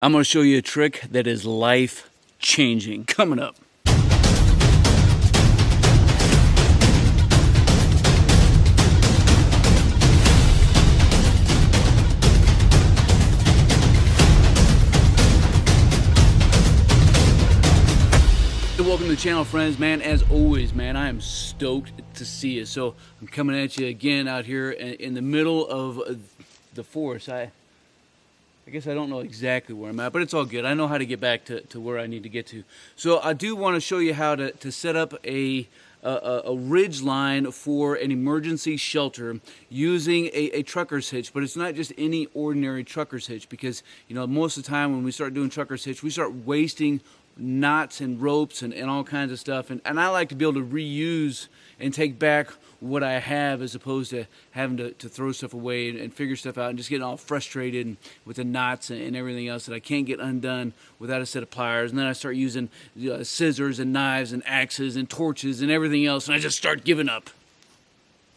I'm going to show you a trick that is life changing coming up. Welcome to the channel, friends. Man, as always, man, I am stoked to see you. So I'm coming at you again out here in the middle of the forest. I guess I don't know exactly where I'm at, but it's all good. I know how to get back to where I need to get to. So I do want to show you how to set up a ridge line for an emergency shelter using a trucker's hitch. But it's not just any ordinary trucker's hitch, because you know, most of the time when we start doing trucker's hitch, we start wasting knots and ropes and all kinds of stuff, and I like to be able to reuse and take back what I have, as opposed to having to throw stuff away and figure stuff out and just getting all frustrated with the knots and everything else that I can't get undone without a set of pliers. And then I start using scissors and knives and axes and torches and everything else, and I just start giving up.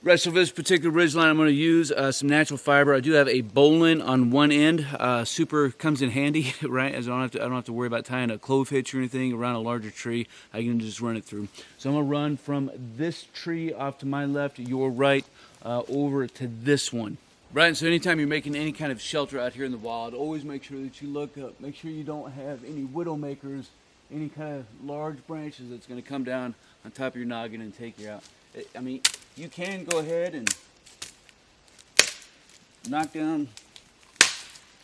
Right, so for this particular ridgeline, I'm going to use some natural fiber. I do have a bowline on one end. Super comes in handy, right? As I don't have to worry about tying a clove hitch or anything around a larger tree. I can just run it through. So I'm going to run from this tree off to my left, your right, over to this one. Right, and so anytime you're making any kind of shelter out here in the wild, always make sure that you look up. Make sure you don't have any widow makers, any kind of large branches that's going to come down on top of your noggin and take you out. I mean, you can go ahead and knock down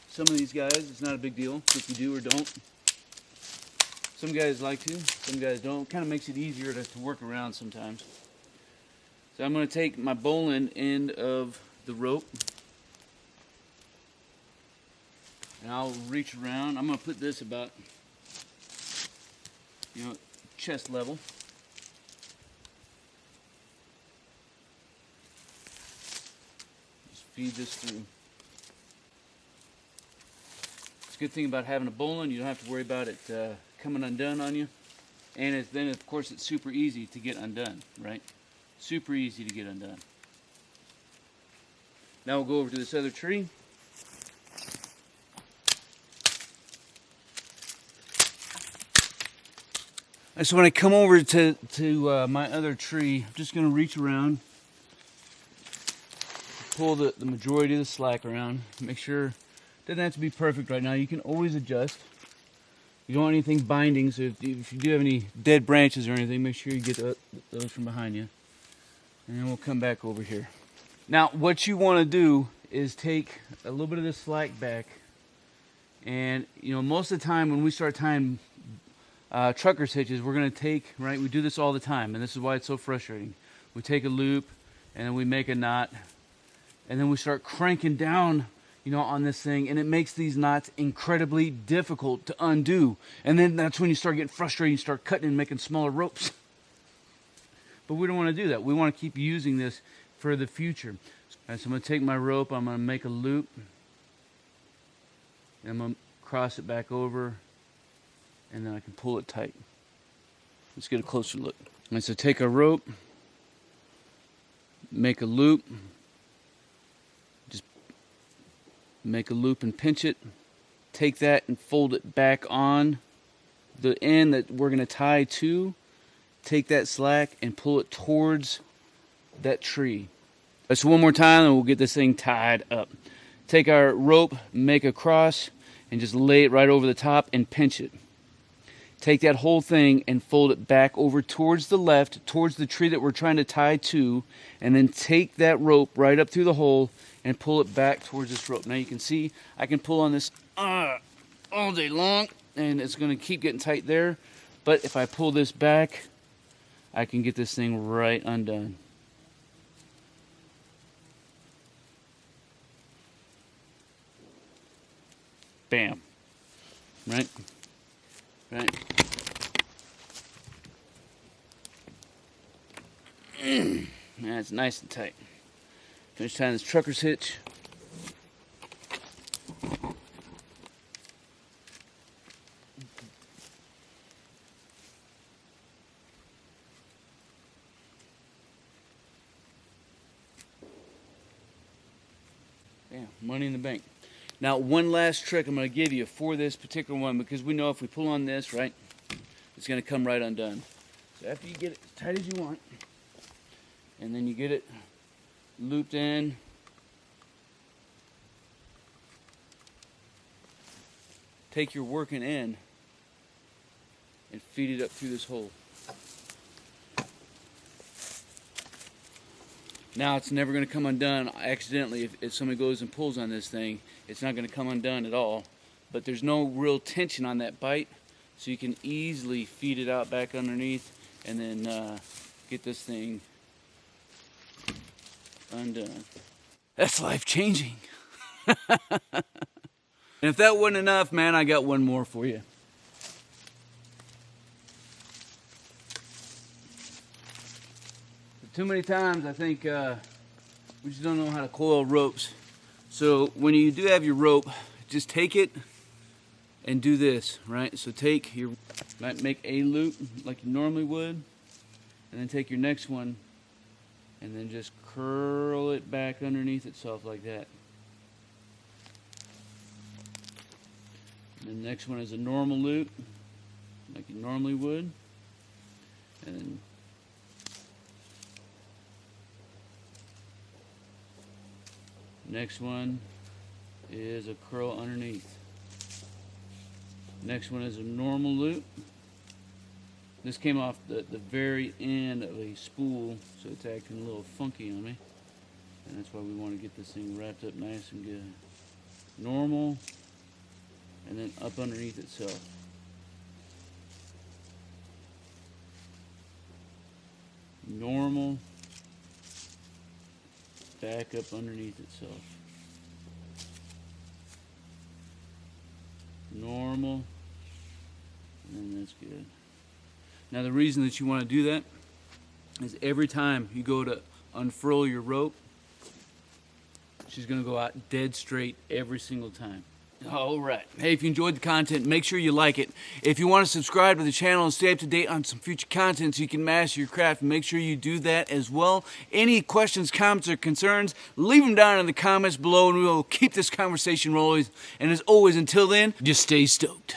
some of these guys. It's not a big deal if you do or don't. Some guys like to, some guys don't. Kind of makes it easier to work around sometimes. So I'm going to take my bowline end of the rope, and I'll reach around. I'm going to put this about, chest level. Feed this through. It's a good thing about having a bowline, you don't have to worry about it coming undone on you. And then of course it's super easy to get undone, right? Super easy to get undone. Now we'll go over to this other tree. So when I come over to my other tree, I'm just going to reach around, pull the majority of the slack around. Make sure it doesn't have to be perfect right now. You can always adjust. You don't want anything binding, so if you do have any dead branches or anything, make sure you get those from behind you. And then we'll come back over here. Now what you want to do is take a little bit of this slack back, and most of the time when we start tying trucker's hitches, we're going to take, right, we do this all the time, and this is why it's so frustrating. We take a loop and then we make a knot, and then we start cranking down, on this thing, and it makes these knots incredibly difficult to undo. And then that's when you start getting frustrated, you start cutting and making smaller ropes. But we don't want to do that. We want to keep using this for the future. All right, so I'm going to take my rope, I'm going to make a loop, and I'm going to cross it back over, and then I can pull it tight. Let's get a closer look. All right, so take a rope, make a loop, make a loop and pinch it, take that and fold it back on the end that we're going to tie to, take that slack and pull it towards that tree. So one more time and we'll get this thing tied up. Take our rope, make a cross, and just lay it right over the top and pinch it. Take that whole thing and fold it back over towards the left, towards the tree that we're trying to tie to, and then take that rope right up through the hole and pull it back towards this rope. Now you can see I can pull on this all day long, and it's going to keep getting tight there. But if I pull this back, I can get this thing right undone. Bam. Right? Right. That's nice and tight. Finish tying this trucker's hitch. Bam, money in the bank. Now, one last trick I'm going to give you for this particular one, because we know if we pull on this, right, it's going to come right undone. So after you get it as tight as you want, and then you get it looped in, take your working end and feed it up through this hole. Now it's never going to come undone accidentally. If somebody goes and pulls on this thing, it's not going to come undone at all. But there's no real tension on that bite, so you can easily feed it out back underneath and then get this thing undone. That's life-changing. And if that wasn't enough, man, I got one more for you. Too many times I think we just don't know how to coil ropes. So when you do have your rope, just take it and do this, right? So take your, might make a loop like you normally would, and then take your next one and then just curl it back underneath itself like that. And the next one is a normal loop like you normally would, and then next one is a curl underneath. Next one is a normal loop. This came off the very end of a spool, so it's acting a little funky on me. And that's why we want to get this thing wrapped up nice and good. Normal, and then up underneath itself. Normal, back up underneath itself. Normal, and then that's good. Now the reason that you want to do that is every time you go to unfurl your rope, she's going to go out dead straight every single time. All right. Hey, if you enjoyed the content, make sure you like it. If you want to subscribe to the channel and stay up to date on some future content so you can master your craft, make sure you do that as well. Any questions, comments, or concerns, leave them down in the comments below and we will keep this conversation rolling. And as always, until then, just stay stoked.